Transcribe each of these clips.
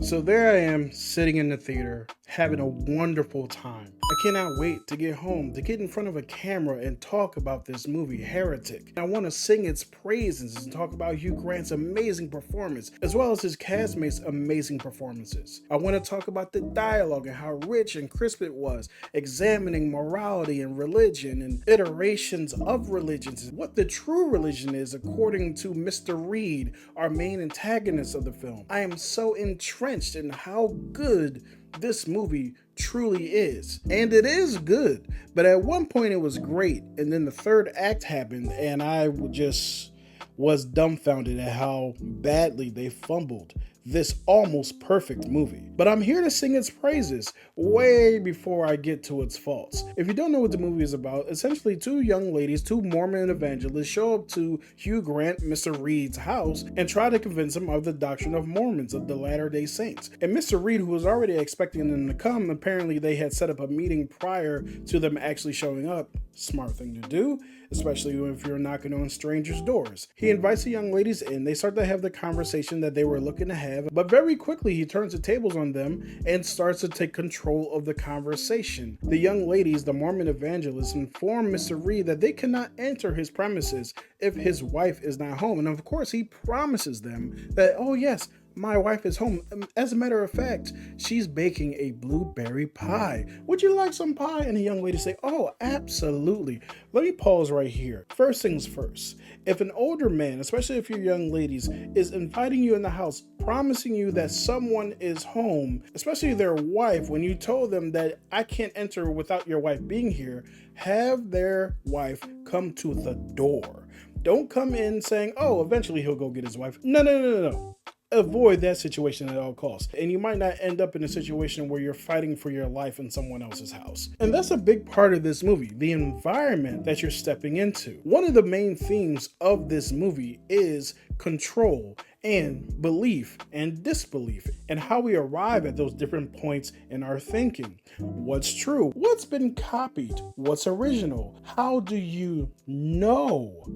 So there I am, sitting in the theater, having a wonderful time. I cannot wait to get home, to get in front of a camera and talk about this movie, Heretic. I want to sing its praises and talk about Hugh Grant's amazing performance, as well as his castmates' amazing performances. I want to talk about the dialogue and how rich and crisp it was, examining morality and religion and iterations of religions, what the true religion is according to Mr. Reed, our main antagonist of the film. I am so entrenched in how good this movie truly is. And it is good, but at one point it was great, and then the third act happened and I just was dumbfounded at how badly they fumbled this almost perfect movie. But I'm here to sing its praises way before I get to its faults. If you don't know what the movie is about, essentially two young ladies, two Mormon evangelists, show up to Hugh Grant, Mr. Reed's house, and try to convince him of the doctrine of Mormons, of the Latter-day Saints. And Mr. Reed, who was already expecting them to come, apparently they had set up a meeting prior to them actually showing up. Smart thing to do, especially if you're knocking on strangers' doors. He invites the young ladies in. They start to have the conversation that they were looking to have, but very quickly he turns the tables on them and starts to take control of the conversation. The young ladies, the Mormon evangelists, inform Mr. Reed that they cannot enter his premises if his wife is not home. And of course, he promises them that, oh yes, my wife is home. As a matter of fact, she's baking a blueberry pie. Would you like some pie? And the young lady say, oh, absolutely. Let me pause right here. First things first. If an older man, especially if you're young ladies, is inviting you in the house, promising you that someone is home, especially their wife, when you told them that I can't enter without your wife being here, have their wife come to the door. Don't come in saying, oh, eventually he'll go get his wife. No. Avoid that situation at all costs, and you might not end up in a situation where you're fighting for your life in someone else's house. And that's a big part of this movie, the environment that you're stepping into. One of the main themes of this movie is control and belief and disbelief, and how we arrive at those different points in our thinking. What's true? What's been copied? What's original? How do you know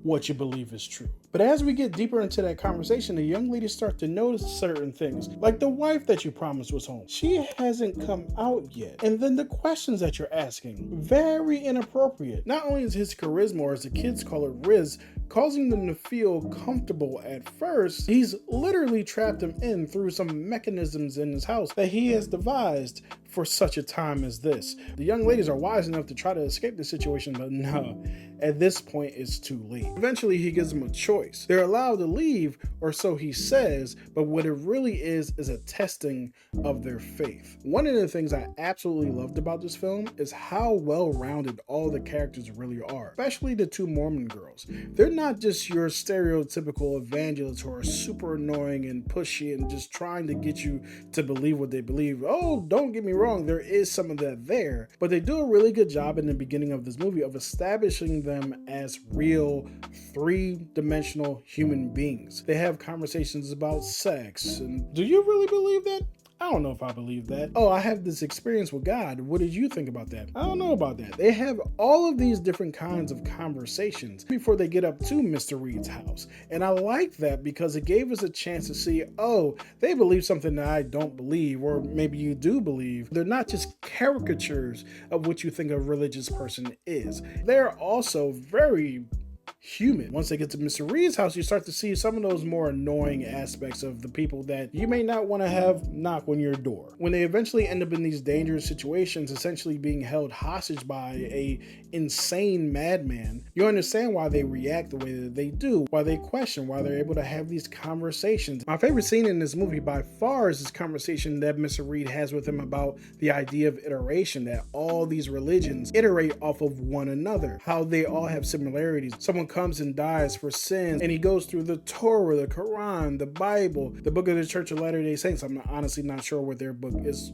what you believe is true? But as we get deeper into that conversation, the young ladies start to notice certain things, like the wife that you promised was home. She hasn't come out yet. And then the questions that you're asking, very inappropriate. Not only is his charisma, or as the kids call it, Riz, causing them to feel comfortable at first, he's literally trapped them in through some mechanisms in his house that he has devised for such a time as this. The young ladies are wise enough to try to escape the situation, but no, at this point it's too late. Eventually he gives them a choice. They're allowed to leave, or so he says, but what it really is a testing of their faith. One of the things I absolutely loved about this film is how well-rounded all the characters really are, especially the two Mormon girls. They're not just your stereotypical evangelists who are super annoying and pushy and just trying to get you to believe what they believe. Oh, don't get me wrong, there is some of that there, but they do a really good job in the beginning of this movie of establishing them as real three-dimensional human beings. They have conversations about sex, and do you really believe that? I don't know if I believe that. Oh, I have this experience with God. What did you think about that? I don't know about that. They have all of these different kinds of conversations before they get up to Mr. Reed's house. And I like that because it gave us a chance to see, oh, they believe something that I don't believe, or maybe you do believe. They're not just caricatures of what you think a religious person is. They're also very human. Once they get to Mr. Reed's house, you start to see some of those more annoying aspects of the people that you may not want to have knock on your door. When they eventually end up in these dangerous situations, essentially being held hostage by a insane madman, you understand why they react the way that they do, why they question, why they're able to have these conversations. My favorite scene in this movie by far is this conversation that Mr. Reed has with him about the idea of iteration, that all these religions iterate off of one another, how they all have similarities. Someone comes and dies for sins, and he goes through the Torah, the Quran, the Bible, the book of the Church of Latter-day Saints. I'm honestly not sure what their book is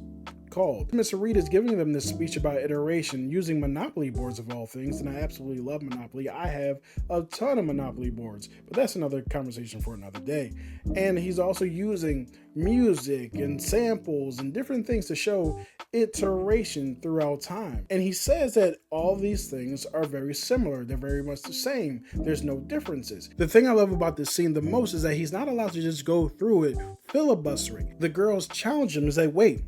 called. Mr. Reed is giving them this speech about iteration using Monopoly boards of all things, and I absolutely love Monopoly. I have a ton of Monopoly boards, but that's another conversation for another day. And he's also using music and samples and different things to show iteration throughout time. And he says that all these things are very similar. They're very much the same. There's no differences. The thing I love about this scene the most is that he's not allowed to just go through it filibustering. The girls challenge him and say, wait,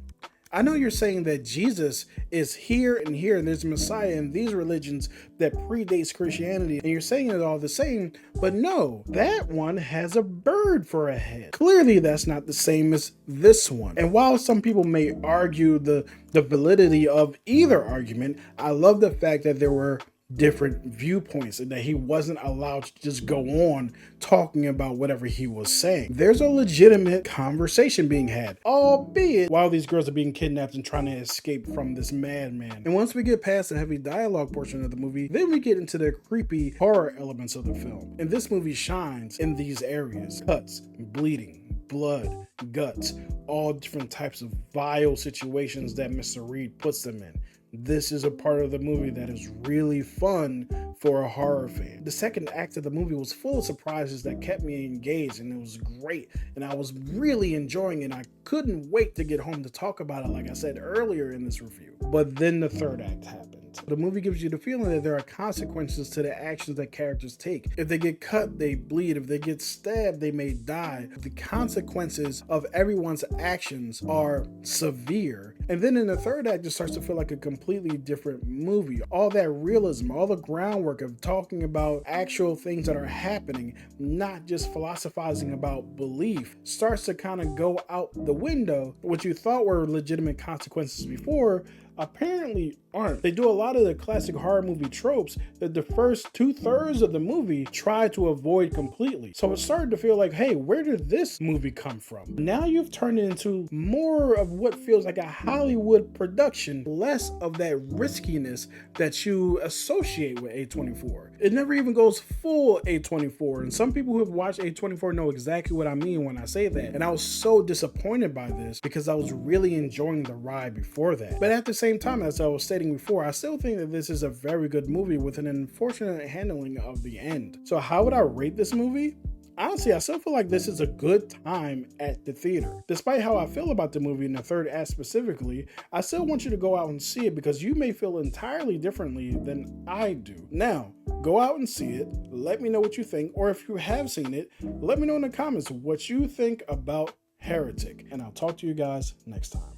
I know you're saying that Jesus is here, and there's a Messiah in these religions that predates Christianity, and you're saying it all the same, but no, that one has a bird for a head. Clearly, that's not the same as this one. And while some people may argue the validity of either argument, I love the fact that there were different viewpoints and that he wasn't allowed to just go on talking about whatever he was saying. There's a legitimate conversation being had, albeit while these girls are being kidnapped and trying to escape from this madman. And once we get past the heavy dialogue portion of the movie, then we get into the creepy horror elements of the film. And this movie shines in these areas: cuts, bleeding, blood, guts, all different types of vile situations that Mr. Reed puts them in. This is a part of the movie that is really fun for a horror fan. The second act of the movie was full of surprises that kept me engaged, and it was great, and I was really enjoying it. I couldn't wait to get home to talk about it, like I said earlier in this review. But then the third act happened. The movie gives you the feeling that there are consequences to the actions that characters take. If they get cut, they bleed. If they get stabbed, they may die. The consequences of everyone's actions are severe. And then in the third act, it starts to feel like a completely different movie. All that realism, all the groundwork of talking about actual things that are happening, not just philosophizing about belief, starts to kind of go out the window. What you thought were legitimate consequences before apparently aren't. They do a lot of the classic horror movie tropes that the first 2/3 of the movie try to avoid completely. So it started to feel like, hey, where did this movie come from? Now you've turned it into more of what feels like a Hollywood production, less of that riskiness that you associate with A24. It never even goes full A24, and some people who have watched A24 know exactly what I mean when I say that. And I was so disappointed by this because I was really enjoying the ride before that. But at the same time, as I was stating before, I still think that this is a very good movie with an unfortunate handling of the end. So how would I rate this movie? Honestly, I still feel like this is a good time at the theater. Despite how I feel about the movie in the third act specifically, I still want you to go out and see it because you may feel entirely differently than I do. Now, go out and see it. Let me know what you think, or if you have seen it, let me know in the comments what you think about Heretic, and I'll talk to you guys next time.